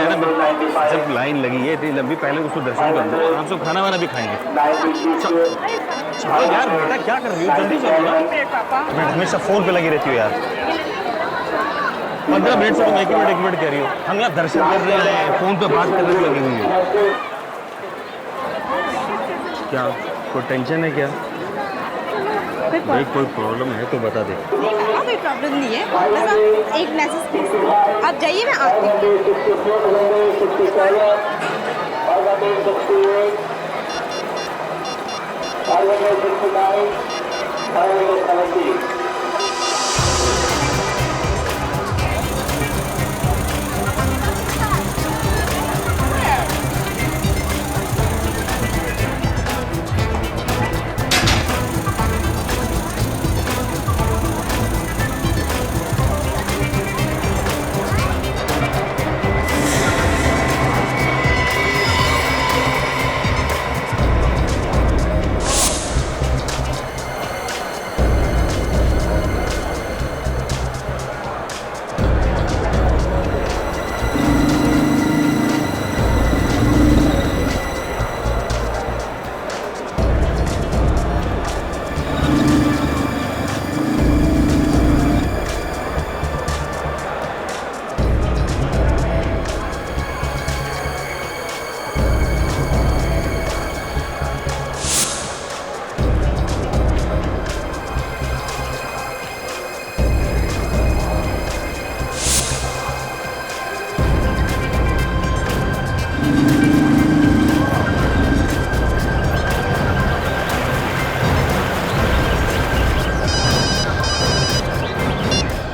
ना जब लाइन लगी है इतनी लंबी, पहले उसको दर्शन कर लो, आराम से खाना वाना भी खाएंगे। चलो यार बेटा, क्या कर रही हो, जल्दी चलो ना। मैं हमेशा फोन पे लगी रहती हूँ यार। 15 मिनट से तुम एक मिनट कह रही हो। हम यहाँ दर्शन कर रहे हैं, फोन पे बात करने में लगी हुई है। क्या कोई टेंशन है क्या? भाई कोई प्रॉब्लम है तो बता दे। कोई प्रॉब्लम नहीं है, बस आप एक मैसेज भेज, आप जाइए, मैं आती हूँ।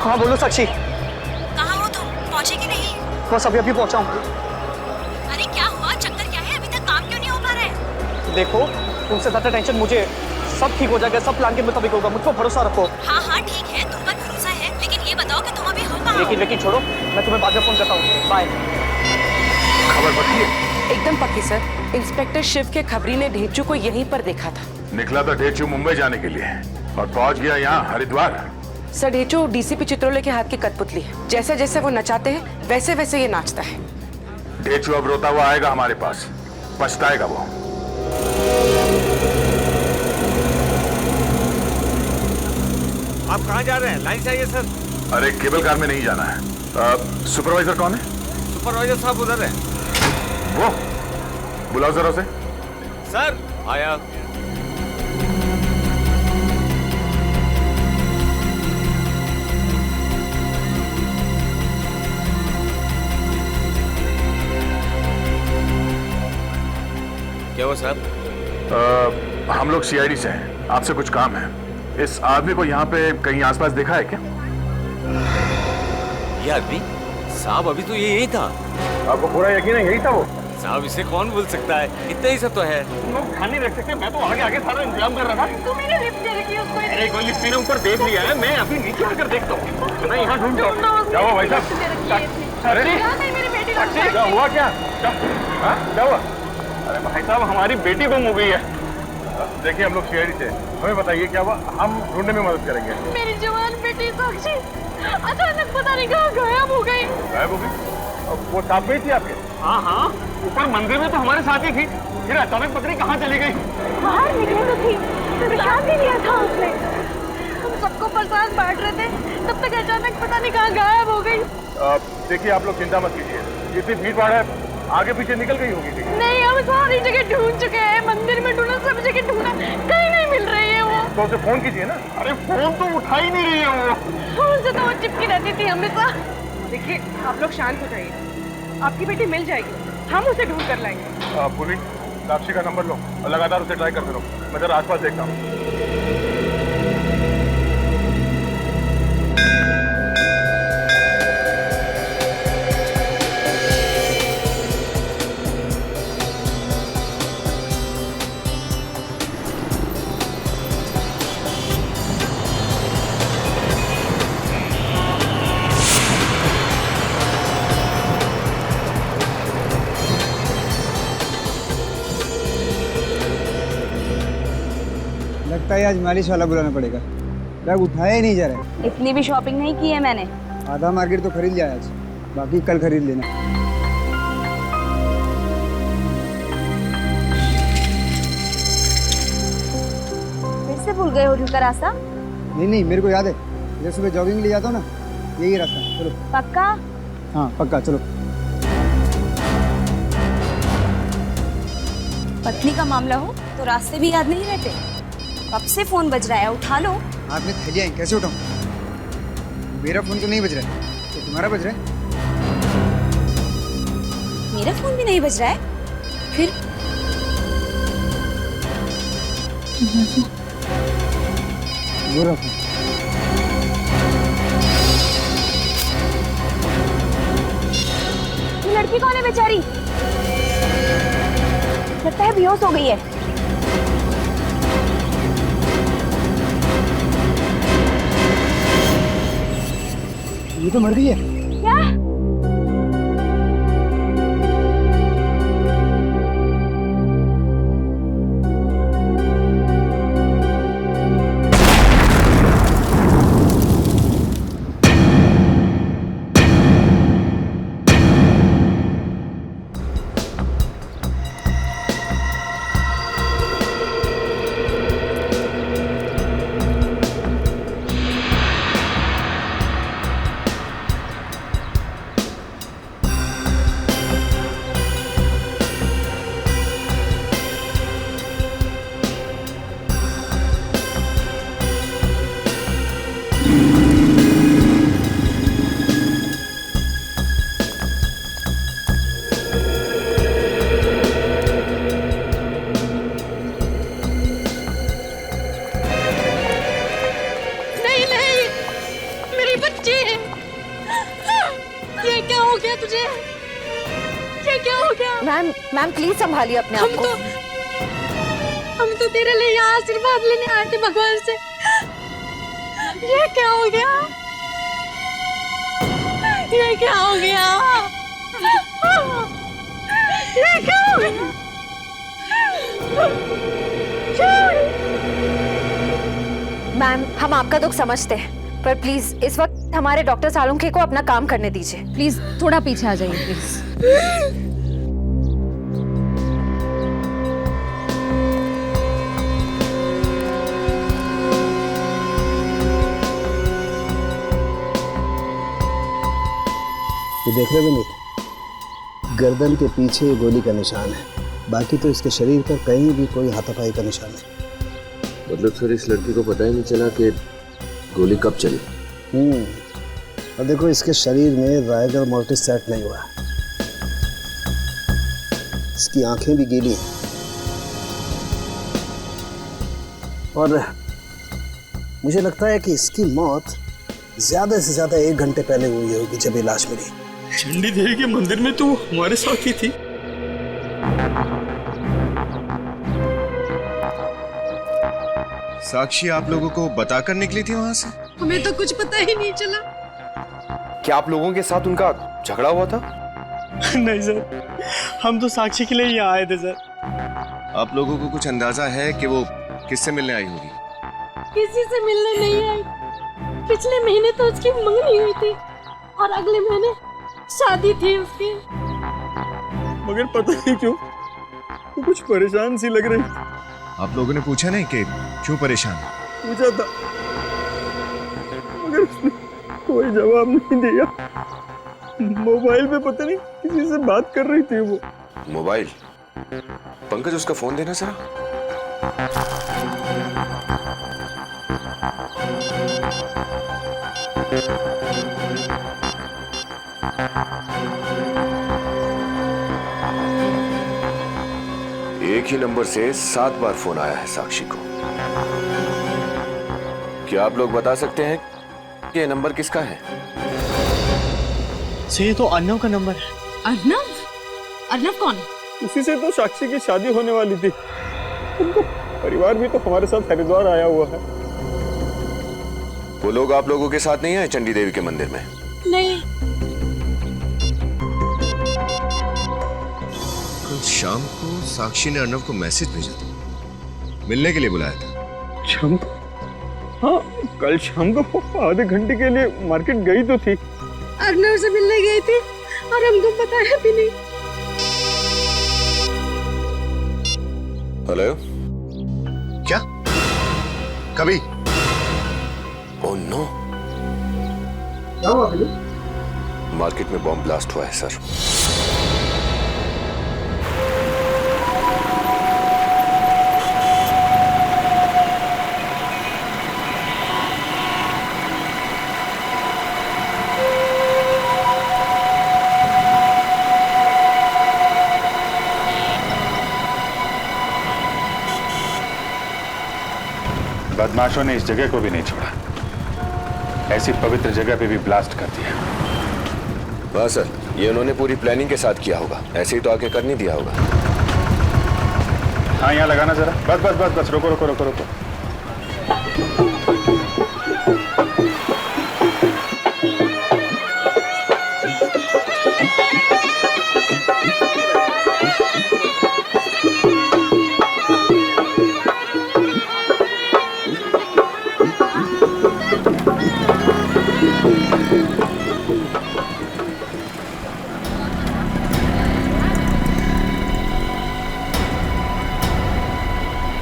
हाँ बोलो साक्षी। कहाँ हो तुम, पहुँचे कि नहीं? बस अभी पहुंचा हूँ। अरे क्या हुआ, चक्कर क्या है, अभी तक काम क्यों नहीं हो पा रहा है? देखो तुमसे ज्यादा टेंशन मुझे, सब ठीक हो जाएगा, सब प्लान के मुताबिक होगा, मुझ पर भरोसा रखो। हाँ हाँ ठीक है, तुम पर भरोसा है, लेकिन ये बताओ कि तुम अभी हो कहाँ? लेकिन छोड़ो, मैं तुम्हें बाद में फोन करता हूँ, बाय। खबर पक्की है? एकदम पक्की सर। इंस्पेक्टर शिव के खबरी ने ढेचू को यहीं पर देखा था। निकला था ढेचू मुंबई जाने के लिए और पहुंच गया यहाँ हरिद्वार। सर ढेचू डीसीपी चित्रोले के हाथ की कठपुतली है, जैसे जैसे वो नचाते हैं वैसे वैसे ये नाचता है। ढेचू अब रोता हुआ आएगा हमारे पास, पछताएगा वो। आप कहाँ जा रहे हैं? लाइन से आइए सर। अरे केबल कार में नहीं जाना है। सुपरवाइजर कौन है? सुपरवाइजर साहब उधर है। वो बुलाओ जरा उसे। सर आया। क्या हुआ साहब? हम लोग सीआईडी से हैं, आपसे कुछ काम है। इस आदमी को यहाँ पे कहीं आसपास देखा है क्या? ये आदमी साहब अभी तो ये यही था। आपको पूरा यकीन है यही था वो? साहब इसे कौन भूल सकता है, इतना ही सब तो है। तुम लोग ध्यान नहीं रख सकते, मैं तो आगे आगे सारा इंतजाम कर रहा था। तू मेरी लिफ्ट दे रखी है उसको। अरे कोई लिफ्ट ने ऊपर देख लिया है, मैं अभी नीचे आकर देखता हूँ। मैं यहाँ ढूंढता हूँ। क्या हुआ भाई साहब? अरे नहीं मेरी बेटी क्या हुआ? क्या क्या हुआ? अरे भाई साहब, हमारी बेटी गुम हो गई है। देखिए हम लोग सीआईडी से, हमें बताइए क्या हुआ, हम ढूंढने में मदद करेंगे। मेरी जवान बेटी साक्षी अचानक पता नहीं कहाँ गायब हो गई। गायब हो गई? वो साथ में ही थी आपके? हाँ हाँ, ऊपर मंदिर में तो हमारे साथ ही थी, फिर अचानक पता नहीं कहाँ चली गई। बाहर निकले तो थी, प्रसाद भी दिया था उसने, हम सबको प्रसाद बांट रहे थे, तब तक अचानक पता नहीं कहाँ गायब हो गई। देखिए आप लोग चिंता मत कीजिए, इतनी भीड़ भाड़ है, आगे पीछे निकल गई होगी। नहीं, हम सारी जगह ढूंढ चुके हैं, मंदिर में ढूंढा, सब जगह ढूंढा, कहीं नहीं मिल रही है वो। तो उसे फोन कीजिए ना। अरे फोन तो उठा ही नहीं रही है वो। उनसे तो वो चिपकी रहती थी हमेशा। देखिए आप लोग शांत हो जाइए, आपकी बेटी मिल जाएगी, हम उसे ढूंढ कर लाएंगे। पूरी साक्षी का नंबर लो और लगातार उसे ट्राई करते रहो, मैं जरा आसपास देखता हूँ। लगता है आज मालिश वाला बुलाना पड़ेगा, बैग उठाया ही नहीं जा रहा। इतनी भी शॉपिंग नहीं की है मैंने। आधा मार्केट तो खरीद लिया आज, बाकी कल खरीद लेना। भूल गए होटल का रास्ता? नहीं नहीं, मेरे को याद है, जैसे सुबह जॉगिंग ले जाता हूँ ना, यही रास्ता। चलो। पक्का? हाँ पक्का, चलो। पत्नी का मामला हो तो रास्ते भी याद नहीं रहते। कब से फोन बज रहा है, उठा लो। हाथ में थैलियाँ हैं, कैसे उठाऊँ? मेरा फोन तो नहीं बज रहा है, तो तुम्हारा बज रहा है। मेरा फोन भी नहीं बज रहा है, फिर? वो रहा फोन। ये लड़की कौन है बेचारी? लगता है बेहोश हो गई है। ये तो मर गई है। क्या? मैम प्लीज संभालिए अपने आप को। हम तो तेरे लिए यहाँ आशीर्वाद लेने आए थे भगवान से। ये क्या हो गया? ये क्या हो गया? ये क्या हो गया? मैम हम आपका दुख समझते हैं, पर प्लीज इस वक्त हमारे डॉक्टर सालुंखे को अपना काम करने दीजिए। प्लीज थोड़ा पीछे आ जाइए प्लीज। ये देख रहे हो विनीत, गर्दन के पीछे गोली का निशान है, बाकी तो इसके शरीर पर कहीं भी कोई हाथापाई का निशान नहीं। मतलब सर इस लड़की को पता ही नहीं चला कि गोली कब चली। और देखो इसके शरीर में रायगढ़ मोर्टिस सेट नहीं हुआ, इसकी आंखें भी गीली हैं और मुझे लगता है कि इसकी मौत ज्यादा से ज्यादा 1 घंटे पहले हुई होगी जब ये लाश मिली। चंडी देवी के मंदिर में तो हमारे साथ ही थी। साक्षी आप लोगों को बताकर निकली थी वहां से? हमें तो कुछ पता ही नहीं चला। क्या आप लोगों के साथ उनका झगड़ा हुआ था? नहीं सर, हम तो साक्षी के लिए यहाँ आए थे सर। आप लोगों को कुछ अंदाजा है कि वो किससे मिलने आई होगी? किसी से मिलने नहीं आई। पिछले महीने तो उसकी मंगनी हुई थी और अगले महीने शादी थी उसकी। मगर पता नहीं क्यों वो कुछ परेशान सी लग रही। आप लोगों ने पूछा नहीं कि क्यों परेशान है? पूछा था मगर उसने कोई जवाब नहीं दिया। मोबाइल पे पता नहीं किसी से बात कर रही थी वो। मोबाइल? पंकज उसका फोन देना जरा। एक ही नंबर से 7 बार फोन आया है साक्षी को। क्या आप लोग बता सकते हैं कि ये नंबर किसका है? ये तो अर्नव का नंबर है। अर्नव? अर्नव कौन? उसी से तो साक्षी की शादी होने वाली थी। उनका परिवार भी तो हमारे साथ हरिद्वार आया हुआ है। वो लोग आप लोगों के साथ नहीं आए चंडी देवी के मंदिर में? नहीं। कल शाम को साक्षी ने अर्नव को मैसेज भेजा था, मिलने के लिए बुलाया था। शाम? हाँ, कल शाम को आधे घंटे के लिए मार्केट गई तो थी। अर्नव से मिलने गई थी और हमको बताया भी नहीं। हेलो? क्या? कभी। ओह नो, क्या हुआ फिर? मार्केट में बॉम्ब ब्लास्ट हुआ है सर। बदमाशों ने इस जगह को भी नहीं छोड़ा, ऐसी पवित्र जगह पे भी ब्लास्ट कर दिया। वाह सर, ये उन्होंने पूरी प्लानिंग के साथ किया होगा, ऐसे ही तो आके कर नहीं दिया होगा। हाँ यहाँ लगाना जरा, बस बस बस बस, रुको रुको रुको रुको।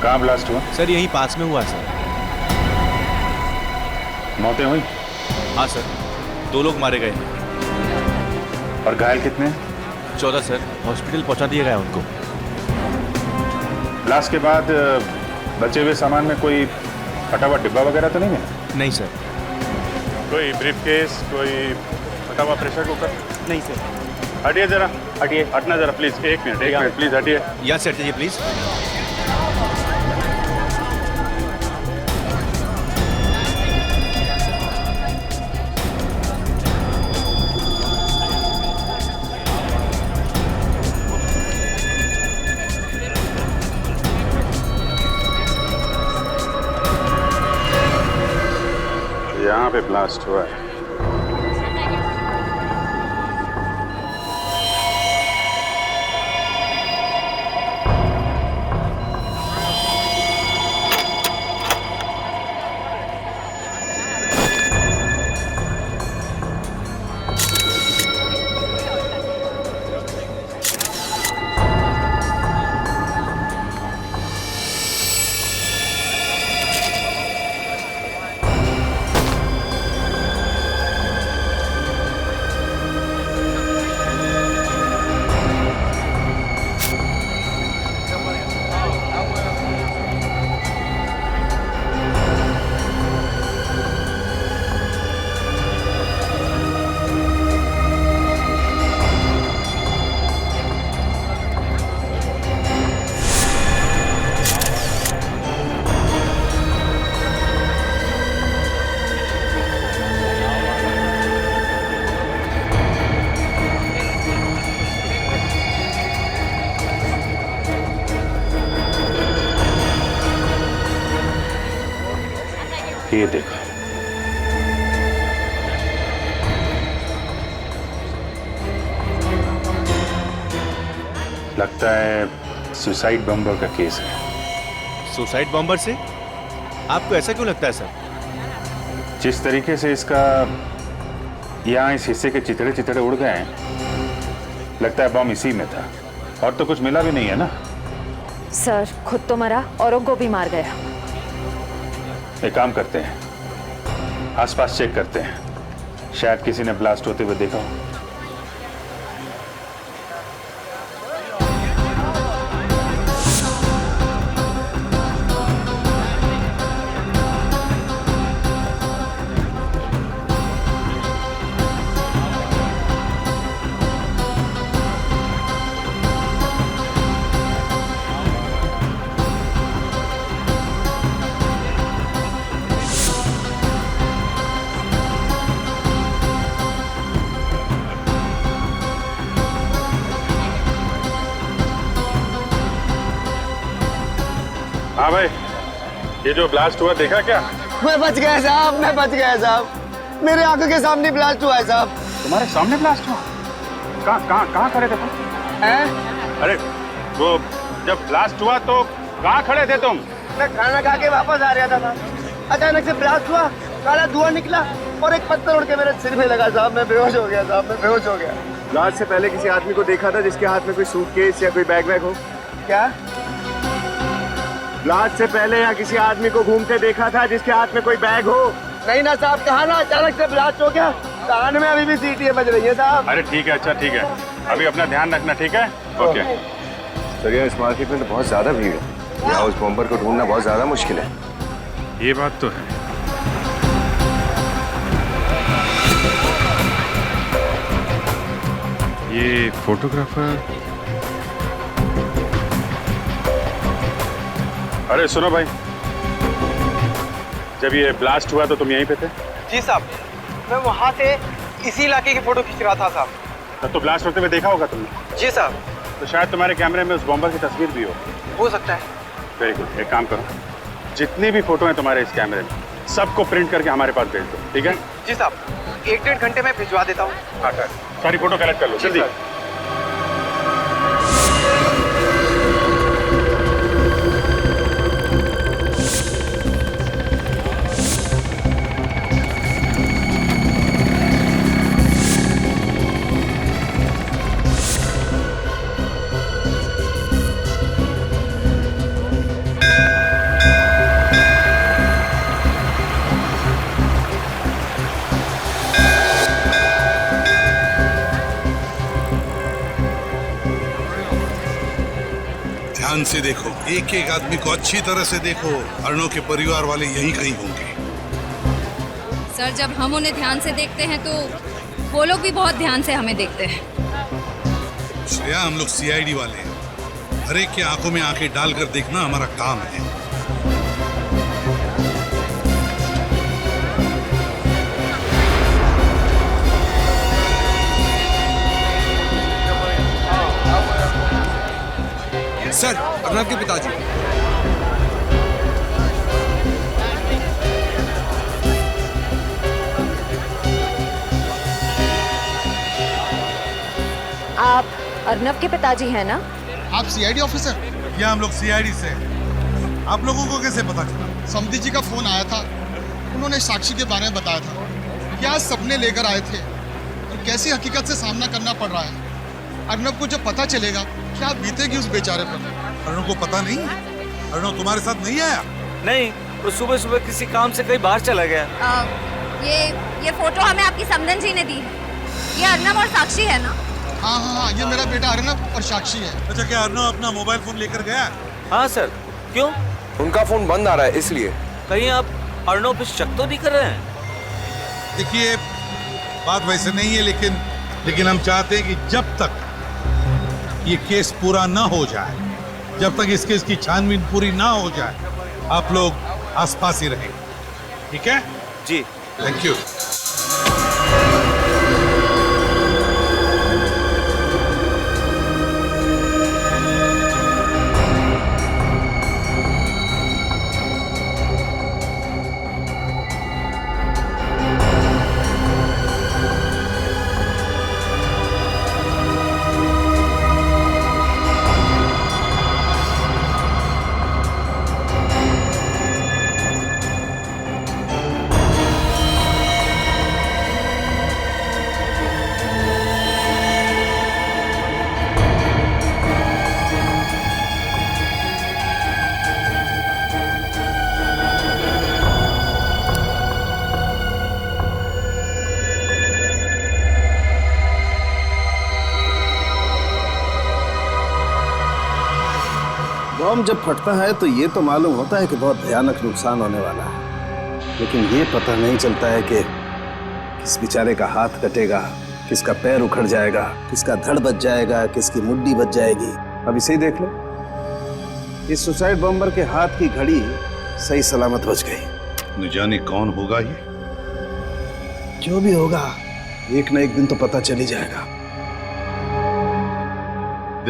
कहाँ ब्लास्ट हुआ? सर यही पास में हुआ सर। मौतें हुई? हाँ सर, 2 लोग मारे गए। और घायल कितने? 14 सर, हॉस्पिटल पहुंचा दिया गया उनको। ब्लास्ट के बाद बचे हुए सामान में कोई फटा हुआ डिब्बा वगैरह तो नहीं मिला? नहीं सर। कोई ब्रीफकेस, कोई फटा हुआ प्रेशर कुकर? नहीं सर। हटिए जरा, हटिए, हटना जरा प्लीज, एक मिनट प्लीज हटिए। यहाँ से हटिए प्लीज। यहाँ पे ब्लास्ट हुआ है। ये देखो, लगता है सुसाइड बम्बर का केस है। सुसाइड बॉम्बर से? आपको ऐसा क्यों लगता है सर? जिस तरीके से इसका यहाँ इस हिस्से के चितड़े चितड़े उड़ गए हैं, लगता है बम इसी में था। और तो कुछ मिला भी नहीं है ना? सर खुद तो मरा, औरों को भी मार गया। एक काम करते हैं, आसपास चेक करते हैं, शायद किसी ने ब्लास्ट होते हुए देखा हो। हाँ भाई, ये जो ब्लास्ट हुआ देखा क्या? मैं बच गया साहब, मैं बच गया साहब। मेरे आंखों के सामने ब्लास्ट हुआ है साहब। तुम्हारे सामने ब्लास्ट हुआ? कहाँ खड़े थे तुम? अरे वो जब ब्लास्ट हुआ तो कहाँ खड़े थे तुम? मैं खाना खा के वापस आ रहा था साहब। अचानक से ब्लास्ट हुआ, काला धुआं निकला और एक पत्थर उड़ के मेरे सिर में लगा साहब। मैं बेहोश हो गया साहब, मैं बेहोश हो गया। ब्लास्ट से पहले किसी आदमी को देखा था जिसके हाथ में कोई सूटकेस या कोई बैग वैग हो? क्या? ब्लास्ट से पहले यहाँ किसी आदमी को घूमते देखा था जिसके हाथ में कोई बैग हो? नहीं ना साहब, कहा ना अचानक से ब्लास्ट हो गया। कान में अभी भी सीटी बज रही है साहब। अरे ठीक है, अच्छा ठीक है, अभी अपना ध्यान रखना, ठीक है? ओके। सर यार, इस मार्केट में तो बहुत ज्यादा भीड़ है, यहाँ उस बॉम्बर को ढूंढना बहुत ज्यादा मुश्किल है। ये बात तो है। ये फोटोग्राफर, अरे सुनो भाई, जब ये ब्लास्ट हुआ तो तुम यहीं पे थे? जी साहब, मैं वहाँ से इसी इलाके की फोटो खींच रहा था साहब। तब तो ब्लास्ट होते हुए देखा होगा तुमने? जी साहब। तो शायद तुम्हारे कैमरे में उस बॉम्बर की तस्वीर भी हो सकता है। वेरी गुड, एक काम करो, जितनी भी फोटो हैं तुम्हारे इस कैमरे में सबको प्रिंट करके हमारे पास भेज दो, ठीक है? जी साहब, 1-1.5 घंटे में भिजवा देता हूँ। हाँ सर, सारी फोटो कलेक्ट कर लो जल्दी। ध्यान से देखो, एक एक आदमी को अच्छी तरह से देखो। अर्णव के परिवार वाले यहीं कहीं होंगे। सर, जब हम उन्हें ध्यान से देखते हैं तो वो लोग भी बहुत ध्यान से हमें देखते हैं। श्रेया, हम लोग सीआईडी वाले हैं, हर एक की आंखों में आंखें डालकर देखना हमारा काम है। सर, अर्णव के पिताजी। आप अर्णव के पिताजी हैं ना? आप सीआईडी ऑफिसर? या हम लोग सीआईडी से। आप लोगों को कैसे पता चला? समधी जी का फोन आया था, उन्होंने साक्षी के बारे में बताया था। क्या सपने लेकर आए थे और कैसी हकीकत से सामना करना पड़ रहा है। अर्णव को जब पता चलेगा क्या बीतेगी उस बेचारे पर। अर्णव को पता नहीं? अर्णव तुम्हारे साथ नहीं आया? नहीं, वो सुबह सुबह किसी काम से कहीं बाहर चला गया। ये फोटो हमें आपकी समधन जी ने दी है। ये अर्णव और साक्षी है ना? हाँ, ये मेरा बेटा अर्णव और साक्षी है। अच्छा, क्या अर्णव अपना मोबाइल फोन लेकर गया? हाँ सर। क्यों? उनका फोन बंद आ रहा है इसलिए। कहीं आप अर्णव पे शक तो नहीं कर रहे हैं? देखिए, बात वैसे नहीं है, लेकिन हम चाहते हैं कि जब तक ये केस पूरा ना हो जाए, जब तक इस केस की छानबीन पूरी ना हो जाए, आप लोग आसपास ही रहें, ठीक है? जी, थैंक यू। बम जब फटता है तो ये तो मालूम होता है कि बहुत भयानक नुकसान होने वाला है, लेकिन ये पता नहीं चलता है कि किस बेचारे का हाथ कटेगा, किसका पैर उखड़ जाएगा, किसका धड़ बच जाएगा, किसकी मुड्डी बच जाएगी। अब इसे ही देख लो, इस सुसाइड बॉम्बर के हाथ की घड़ी सही सलामत बच गई। न जाने कौन होगा ये। जो भी होगा, एक न एक दिन तो पता चल ही जाएगा।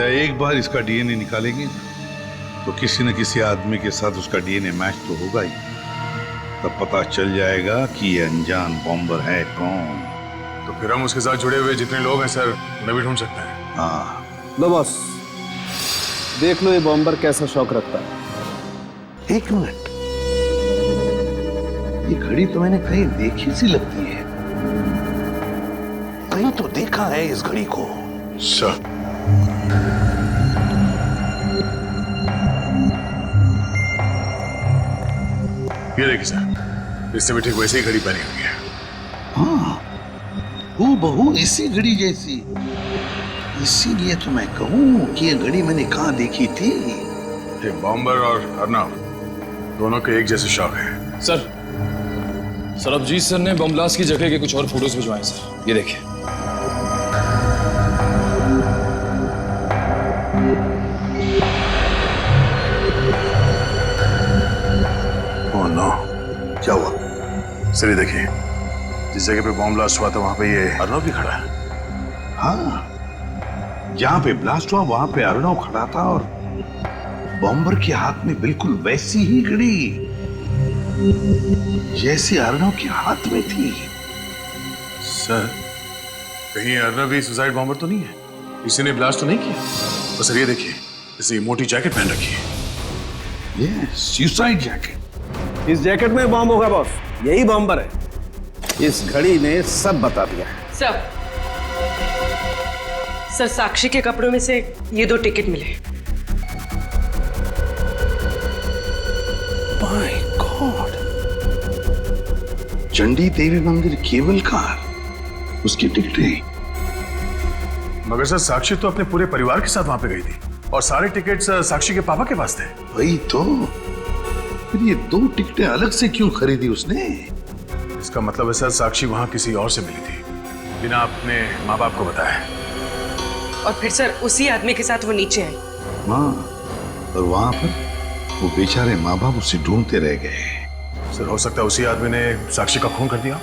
एक बार इसका डीएनए निकालेंगे तो किसी न किसी आदमी के साथ उसका डीएनए मैच तो होगा ही। तब पता चल जाएगा कि ये अनजान बॉम्बर है कौन। तो फिर हम उसके साथ जुड़े हुए जितने लोग हैं सर, उन्हें भी ढूंढ सकते हैं। हाँ, लो बॉस, देख लो ये बॉम्बर कैसा शौक रखता है। एक मिनट, ये घड़ी तो मैंने कहीं देखी सी लगती है। कहीं तो देखा है इस घड़ी को। सर, ये देखिए सर, इससे भी ठीक वैसे ही घड़ी पहनी हुई है। हाँ, वो बहू इसी घड़ी जैसी। इसीलिए तो मैं कहूँ कि ये घड़ी मैंने कहाँ देखी थी। ये बॉम्बर और अर्नव दोनों के एक जैसे शौक है। सर सरबजीत सर ने बम ब्लास्ट की जगह के कुछ और फोटोज भिजवाए सर, ये देखिए। ओह नो, क्या हुआ? सर ये देखिए, जिस जगह पे बॉम्ब ब्लास्ट हुआ था वहां पे ये अर्नव भी खड़ा है। हाँ, जहाँ पे ब्लास्ट हुआ वहां पे अर्नव खड़ा था और बॉम्बर के हाथ में बिल्कुल वैसी ही घड़ी जैसे अर्नव के हाथ में थी। सर कहीं अर्नव भी सुसाइड बॉम्बर तो नहीं है? किसी ने ब्लास्ट तो नहीं किया? तो सर ये देखिए, इसे मोटी जैकेट पहन रखी है। ये सुसाइड जैकेट। इस जैकेट में बॉम्ब होगा बॉस, यही बॉम्बर है। इस घड़ी ने सब बता दिया। सर साक्षी के कपड़ों में से ये 2 टिकट मिले। माय गॉड, चंडी देवी मंदिर केबल कार, उसकी टिकटें। मगर सर साक्षी तो अपने पूरे परिवार के साथ वहां पे गई थी और सारे टिकट्स साक्षी के पापा के पास थे। वही तो, फिर ये 2 टिकटें अलग से क्यों खरीदी उसने? इसका मतलब है सर साक्षी वहां किसी और से मिली थी बिना अपने माँ बाप को बताए। और फिर सर उसी आदमी के साथ वो नीचे आई। माँ, और वहां पर वो बेचारे माँ बाप उसे ढूंढते रह गए। सर हो सकता है उसी आदमी ने साक्षी का खून कर दिया।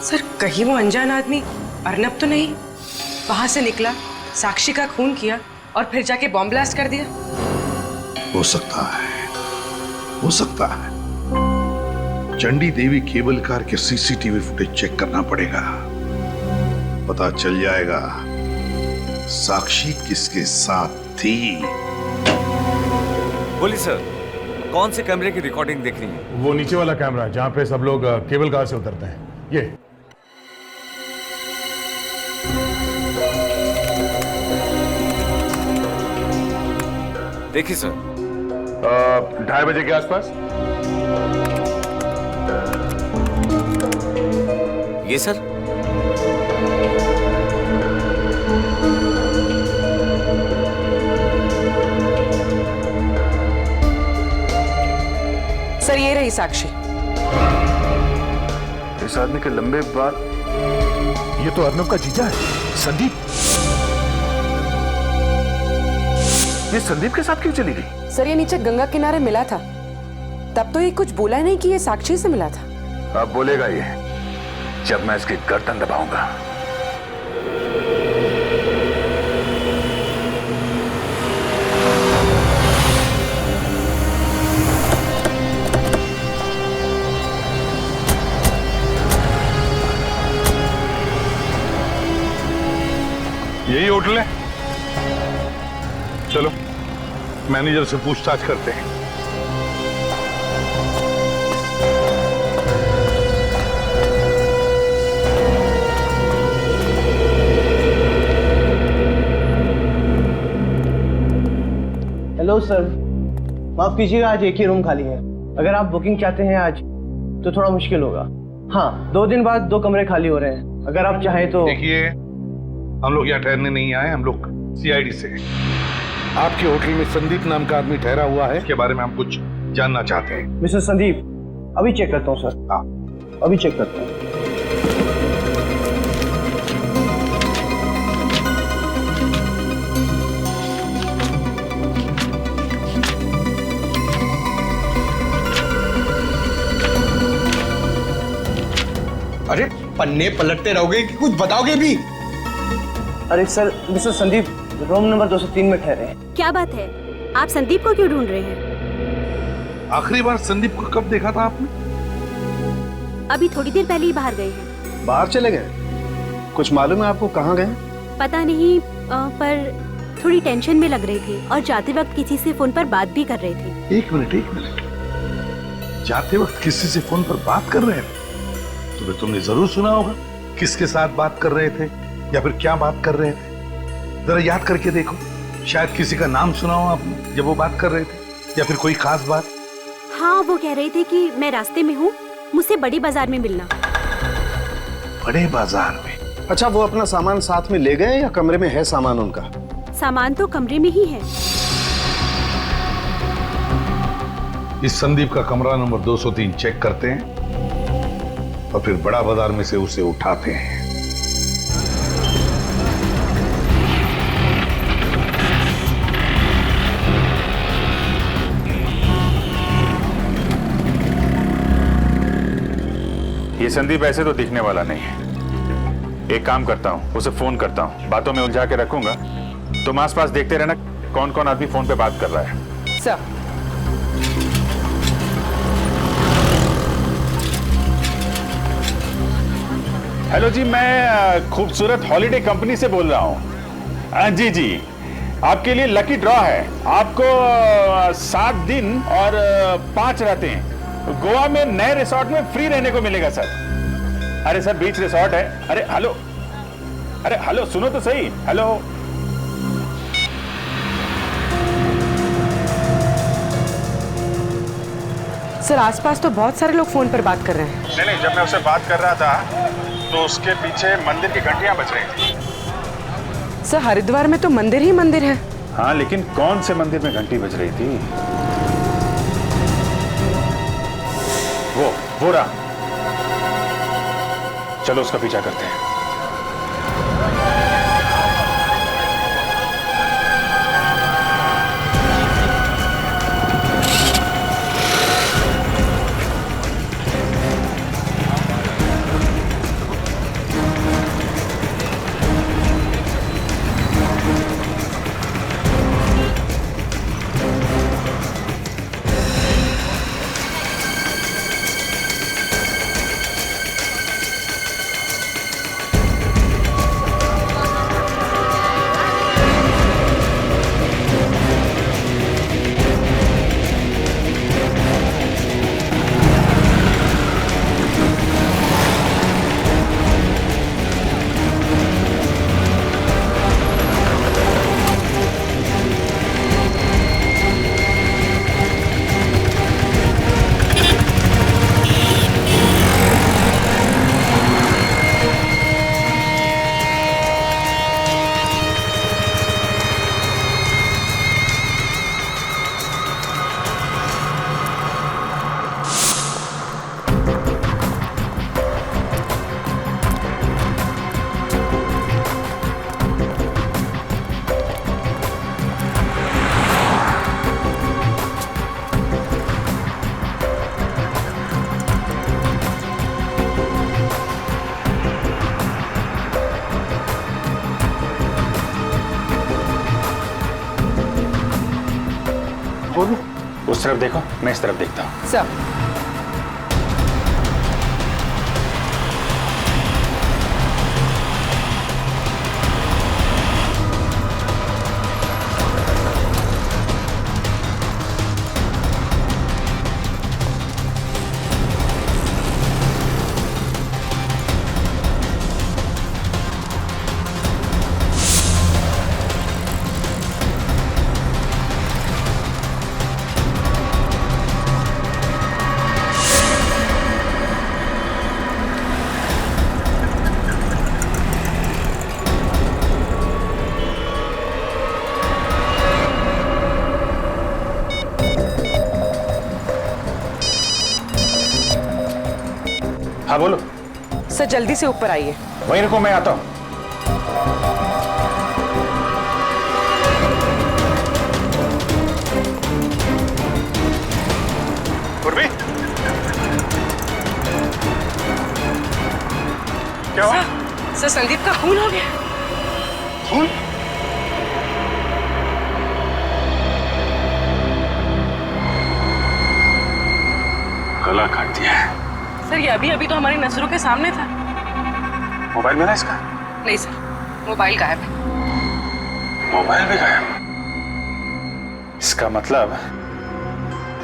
सर कहीं वो अनजान आदमी अर्नब तो नहीं वहां से निकला, साक्षी का खून किया और फिर जाके बॉम्ब ब्लास्ट कर दिया? हो सकता है, हो सकता है। चंडी देवी केबल कार के सीसीटीवी फुटेज चेक करना पड़ेगा, पता चल जाएगा साक्षी किसके साथ थी। बोलिए सर, कौन से कैमरे की रिकॉर्डिंग देख रही है? वो नीचे वाला कैमरा जहां पे सब लोग केबल कार से उतरते हैं, ये। देखिए सर, 2:30 बजे के आसपास। ये सर सर ये रही साक्षी। इस आदमी के लंबे बाल, ये तो अर्नव का जीजा है, संदीप। ये संदीप के साथ क्यों चली गई? सर ये नीचे गंगा किनारे मिला था, तब तो ये कुछ बोला नहीं कि ये साक्षी से मिला था। अब बोलेगा ये जब मैं इसकी गर्दन दबाऊंगा। यही होटल है? चलो मैनेजर से पूछताछ करते हैं। हेलो सर, माफ कीजिएगा, आज एक ही रूम खाली है। अगर आप बुकिंग चाहते हैं आज तो थोड़ा मुश्किल होगा। हाँ, 2 दिन बाद 2 कमरे खाली हो रहे हैं, अगर आप चाहें तो। देखिए, हम लोग यहाँ ठहरने नहीं आए, हम लोग सीआईडी से। आपके होटल में संदीप नाम का आदमी ठहरा हुआ है, इसके बारे में हम कुछ जानना चाहते हैं। मिस्टर संदीप, अभी चेक करता हूँ सर। हाँ, अभी चेक करता हूँ। अरे पन्ने पलटते रहोगे कि कुछ बताओगे भी? अरे sir, mister Sandeep room number 203 में ठहरे हैं। क्या बात है, आप संदीप को क्यों ढूंढ रहे हैं? आखिरी बार संदीप को कब देखा था आपने? अभी थोड़ी देर पहले ही बाहर गए हैं। बाहर चले गए? कुछ मालूम है आपको कहाँ गए? पता नहीं, पर थोड़ी टेंशन में लग रहे थे और जाते वक्त किसी से फोन पर बात भी कर रहे थे। एक मिनट, जाते वक्त किसी से फोन पर बात कर रहे थे? तुम्हें तुमने जरूर सुना होगा किसके साथ बात कर रहे थे या फिर क्या बात कर रहे थे। जरा याद करके देखो, शायद किसी का नाम सुना हो आपने जब वो बात कर रहे थे, या फिर कोई खास बात। हाँ, वो कह रहे थे कि मैं रास्ते में हूँ, मुझसे बड़ी बाजार में मिलना। बड़े बाजार में? अच्छा, वो अपना सामान साथ में ले गए या कमरे में है सामान उनका? सामान तो कमरे में ही है। इस संदीप का कमरा नंबर 203 चेक करते हैं और फिर बड़ा बाजार में से उसे उठाते हैं। ये संदीप ऐसे तो दिखने वाला नहीं है। एक काम करता हूँ, उसे फोन करता हूँ, बातों में उलझा के रखूंगा। तुम आसपास देखते रहना कौन कौन आदमी फोन पे बात कर रहा है। सर। हेलो जी, मैं खूबसूरत हॉलिडे कंपनी से बोल रहा हूँ। जी जी, आपके लिए लकी ड्रॉ है। आपको 7 दिन और 5 रातें गोवा में नए रिसोर्ट में फ्री रहने को मिलेगा सर। अरे सर, बीच रिसोर्ट है। अरे हेलो, सुनो तो सही। हेलो। सर, आसपास तो बहुत सारे लोग फोन पर बात कर रहे हैं। नहीं, जब मैं उससे बात कर रहा था तो उसके पीछे मंदिर की घंटियां बज रही थी। सर, हरिद्वार में तो मंदिर ही मंदिर है। हाँ, लेकिन कौन से मंदिर में घंटी बज रही थी? वो रहा। चलो उसका पीछा करते हैं। उस तरफ देखो, मैं इस तरफ देखता हूँ। सर। हाँ बोलो। सर, जल्दी से ऊपर आइए। वहीं रुको, मैं आता हूँ। पूर्वी, क्या हुआ? सर, संदीप का खून हो गया। खून? गला काट दिया है। सर, ये अभी अभी तो हमारी नजरों के सामने था। मोबाइल मिला इसका? नहीं सर, मोबाइल गायब है। मोबाइल भी गायब? इसका मतलब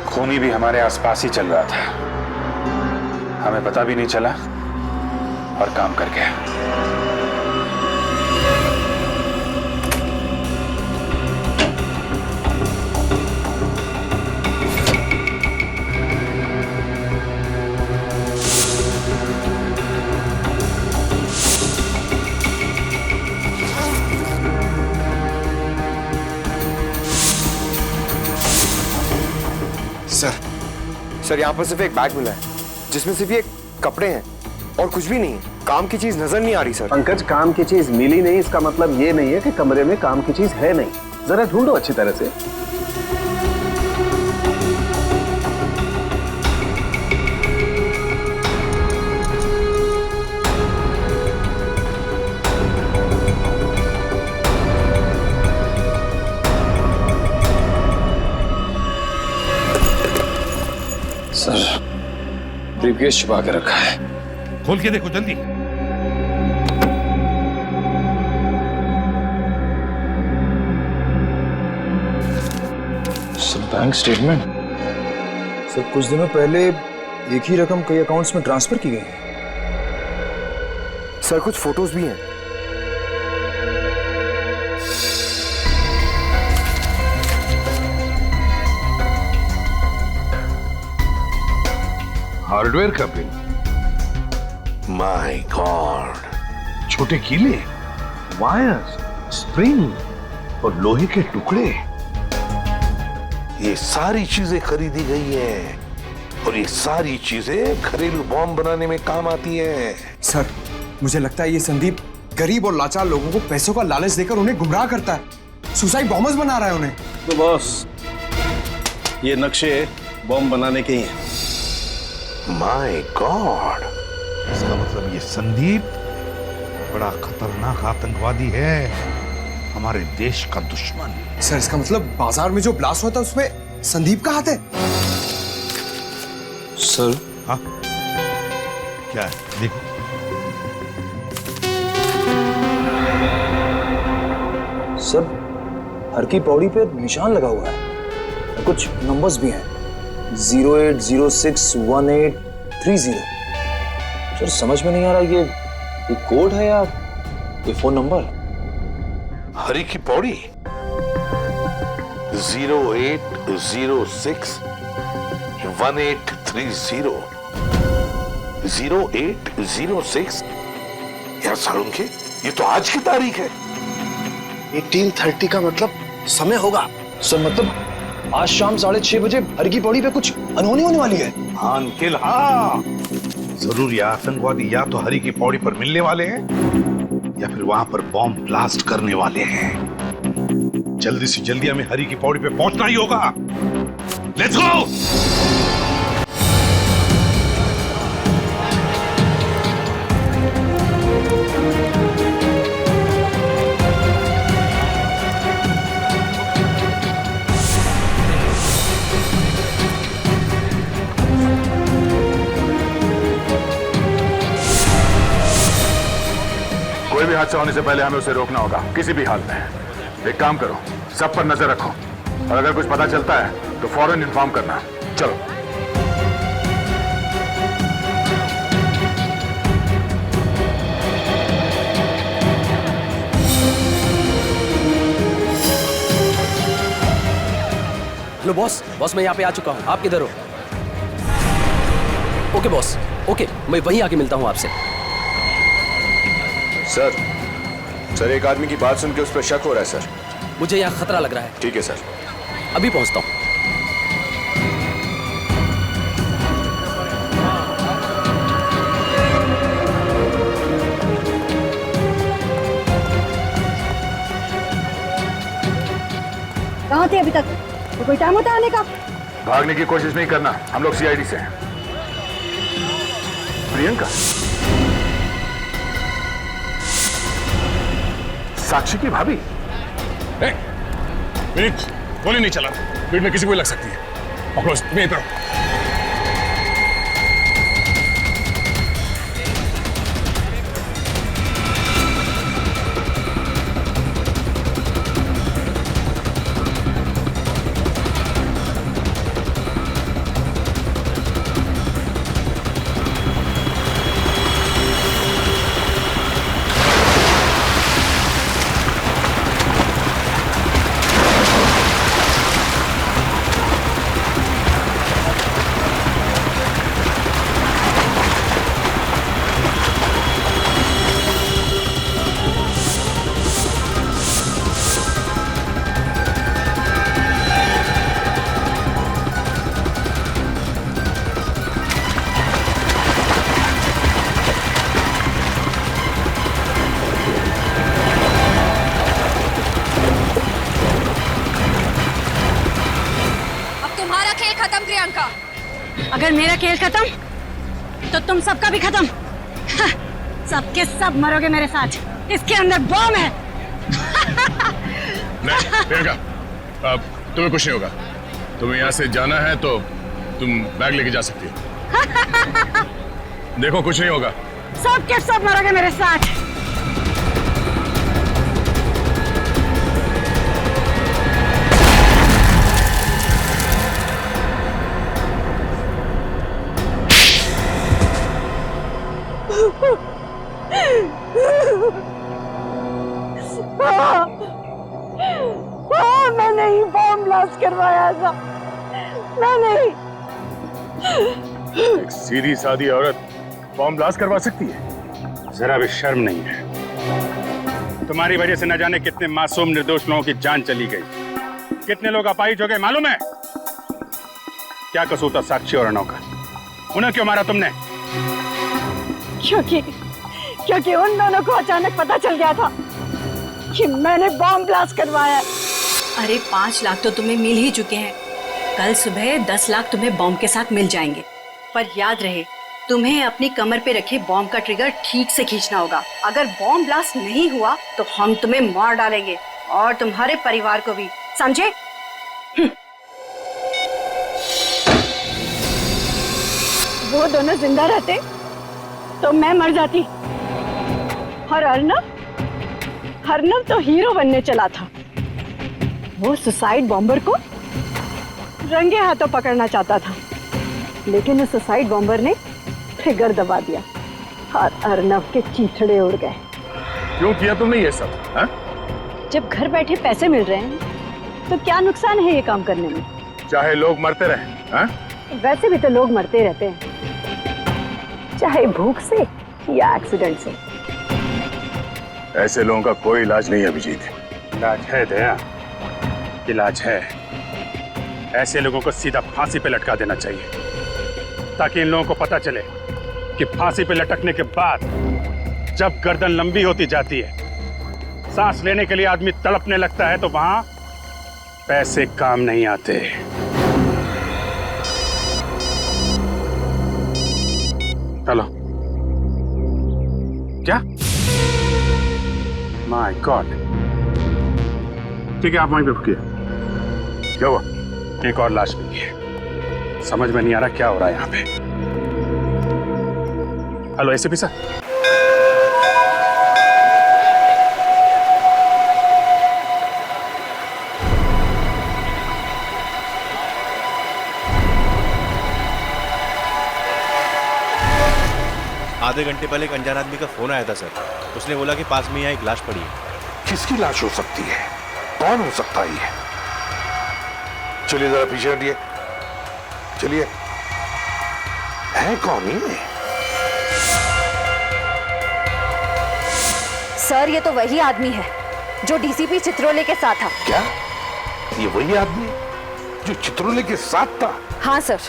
खूनी भी हमारे आसपास ही चल रहा था, हमें पता भी नहीं चला और काम कर गया। सर सर यहाँ पर सिर्फ एक बैग मिला है जिसमें सिर्फ ये कपड़े हैं और कुछ भी नहीं है। काम की चीज नजर नहीं आ रही सर। पंकज, काम की चीज मिली नहीं इसका मतलब ये नहीं है कि कमरे में काम की चीज है नहीं। जरा ढूंढो अच्छी तरह से। सर ब्रीफकेस छुपा के रखा है। खोल के देखो जल्दी। Sir bank statement. सर कुछ दिनों पहले एक ही रकम कई अकाउंट्स में ट्रांसफर की गई है। सर कुछ फोटोज भी हैं। हार्डवेयर का बिल। माय गॉड, छोटे कीले, वायर्स, स्प्रिंग और लोहे के टुकड़े, ये सारी चीजें खरीदी गई हैं और ये सारी चीजें घरेलू बॉम्ब बनाने में काम आती हैं। सर मुझे लगता है ये संदीप गरीब और लाचार लोगों को पैसों का लालच देकर उन्हें गुमराह करता है। सुसाइड बॉम्बर्स बना रहा है उन्हें। तो बॉस, ये नक्शे बॉम्ब बनाने के ही हैं। माय गॉड, इसका मतलब ये संदीप बड़ा खतरनाक आतंकवादी है, हमारे देश का दुश्मन। सर इसका मतलब बाजार में जो ब्लास्ट हुआ था उसमें संदीप का हाथ है। सर हाँ क्या है देखो। सर हर की पौड़ी पे निशान लगा हुआ है, कुछ नंबर्स भी हैं, 08061830। सर समझ में नहीं आ रहा ये कोड है या ये फोन नंबर। हरी की पौड़ी 08061830। 0806 यार सालुंखे, ये तो आज की तारीख है। 1830 का मतलब समय होगा। सर मतलब आज शाम 6:30 बजे हर की पौड़ी पे कुछ अनहोनी होने वाली है। हाँ अंकिल, हाँ जरूर ये आतंकवादी या तो हरी की पौड़ी पर मिलने वाले हैं या फिर वहां पर बॉम्ब ब्लास्ट करने वाले हैं। जल्दी से जल्दी हमें हरी की पौड़ी पे पहुंचना ही होगा। Let's go. कोई भी हादसा होने से पहले हमें उसे रोकना होगा किसी भी हाल में। एक काम करो, सब पर नजर रखो और अगर कुछ पता चलता है तो फौरन इन्फॉर्म करना। चलो। हेलो बॉस, मैं यहाँ पे आ चुका हूँ। आप किधर हो? ओके बॉस, ओके, मैं वहीं आके मिलता हूँ आपसे। सर एक आदमी की बात सुन के उस पर शक हो रहा है सर। मुझे यहाँ खतरा लग रहा है। ठीक है सर, अभी पहुँचता हूँ। कहाँ थे अभी तक? तो कोई टाइम होता आने का? भागने की कोशिश नहीं करना, हम लोग सीआईडी से हैं। प्रियंका, साक्षी की भाभी। विनीत, गोली नहीं चला, भीड़ में किसी को लग सकती है। पकड़ो, तुम यहीं पर रहो। खेल खत्म प्रियंका। अगर मेरा खेल खत्म तो तुम सबका भी खत्म। सबके सब मरोगे मेरे साथ। इसके अंदर बम है। नहीं प्रियंका, अब तुम्हें कुछ नहीं होगा। तुम्हें यहाँ से जाना है तो तुम बैग लेके जा सकती हो। देखो कुछ नहीं होगा। सबके सब मरोगे मेरे साथ। मैं नहीं बॉम्ब ब्लास्ट करवाया था। मैं नहीं। एक सीधी सादी औरत बॉम्ब ब्लास्ट करवा सकती है? जरा भी शर्म नहीं है। तुम्हारी वजह से न जाने कितने मासूम निर्दोष लोगों की जान चली गई, कितने लोग अपाहिज हो गए मालूम है? क्या कसूर था साक्षी और अर्नव का? उन्हें क्यों मारा तुमने? क्योंकि उन दोनों को अचानक पता चल गया था कि मैंने बॉम्ब ब्लास्ट करवाया। अरे 5 लाख तो तुम्हें मिल ही चुके हैं। कल सुबह 10 लाख तुम्हें बॉम्ब के साथ मिल जाएंगे। पर याद रहे, तुम्हें अपनी कमर पे रखे बॉम्ब का ट्रिगर ठीक से खींचना होगा। अगर बॉम्ब ब्लास्ट नहीं हुआ तो हम तुम्हें मार डालेंगे और तुम्हारे परिवार को भी, समझे? वो दोनों जिंदा रहते तो मैं मर जाती। और अर्नव तो हीरो बनने चला था। वो सुसाइड बॉम्बर को रंगे हाथों पकड़ना चाहता था, लेकिन उस सुसाइड बॉम्बर ने ट्रिगर दबा दिया और अर्नव के चीथड़े उड़ गए। क्यों किया तुमने ये सब? हा? जब घर बैठे पैसे मिल रहे हैं तो क्या नुकसान है ये काम करने में? चाहे लोग मरते रहे। हा? वैसे भी तो लोग मरते रहते हैं, चाहे भूख से या एक्सीडेंट से। ऐसे लोगों का कोई इलाज नहीं है अभिजीत। इलाज है दया, इलाज है। ऐसे लोगों को सीधा फांसी पे लटका देना चाहिए, ताकि इन लोगों को पता चले कि फांसी पे लटकने के बाद जब गर्दन लंबी होती जाती है, सांस लेने के लिए आदमी तड़पने लगता है, तो वहां पैसे काम नहीं आते। चलो। क्या? My God. ठीक है, आप वहीं पे रुकिए। क्या हुआ? एक और लाश मिली है। समझ में नहीं आ रहा क्या हो रहा है यहाँ पे। Hello ACP sir. आधे घंटे पहले एक अनजान आदमी का फोन आया था सर। उसने बोला कि पास में यहाँ एक लाश पड़ी है। किसकी लाश हो सकती है? कौन हो सकता है ये? चलिए जरा पीछे हटिए। चलिए, है कौन ये? सर, ये तो वही आदमी है जो डीसीपी चित्रोले के साथ था। क्या ये वही आदमी जो चित्रोले के साथ था? हाँ सर,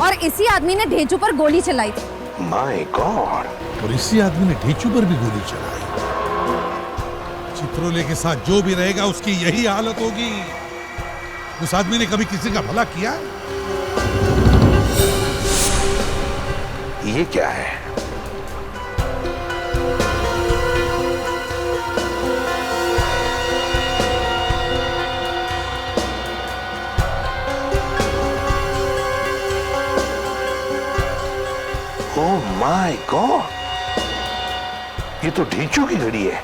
और इसी आदमी ने ढेंचू पर गोली चलाई थी। My God! और इसी आदमी ने ढेंचू पर भी गोली चलाई। चित्रोले के साथ जो भी रहेगा उसकी यही हालत होगी। उस आदमी ने कभी किसी का भला किया? ये क्या है? Oh my God! ये तो ढेंचू की घड़ी है।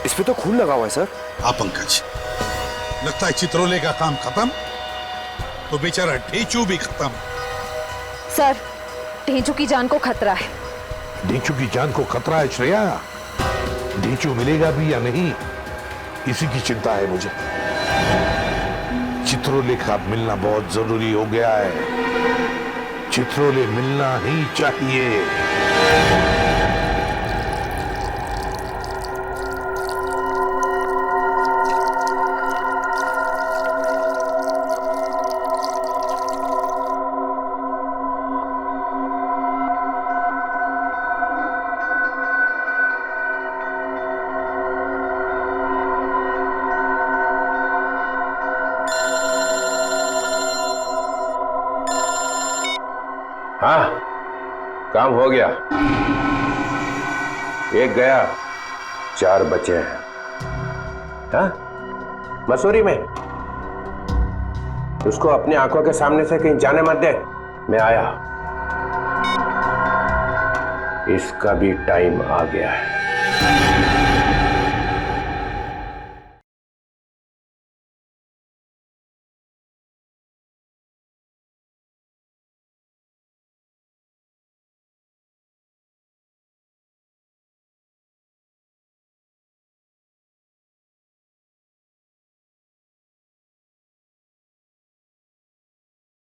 इस पे तो खून लगा हुआ है सर। हाँ पंकज, लगता है चित्रोले का काम खत्म तो बेचारा ढेंचू भी खत्म। सर, ढेंचू की जान को खतरा है। ढेंचू की जान को खतरा है श्रेया? ढेंचू मिलेगा भी या नहीं, इसी की चिंता है मुझे। चित्रोले का मिलना बहुत जरूरी हो गया है। चित्रोले मिलना ही चाहिए। हाँ, काम हो गया। एक गया, 4 बचे हैं। हाँ, मसूरी में। उसको अपनी आंखों के सामने से कहीं जाने मत दे। मैं आया। इसका भी टाइम आ गया है।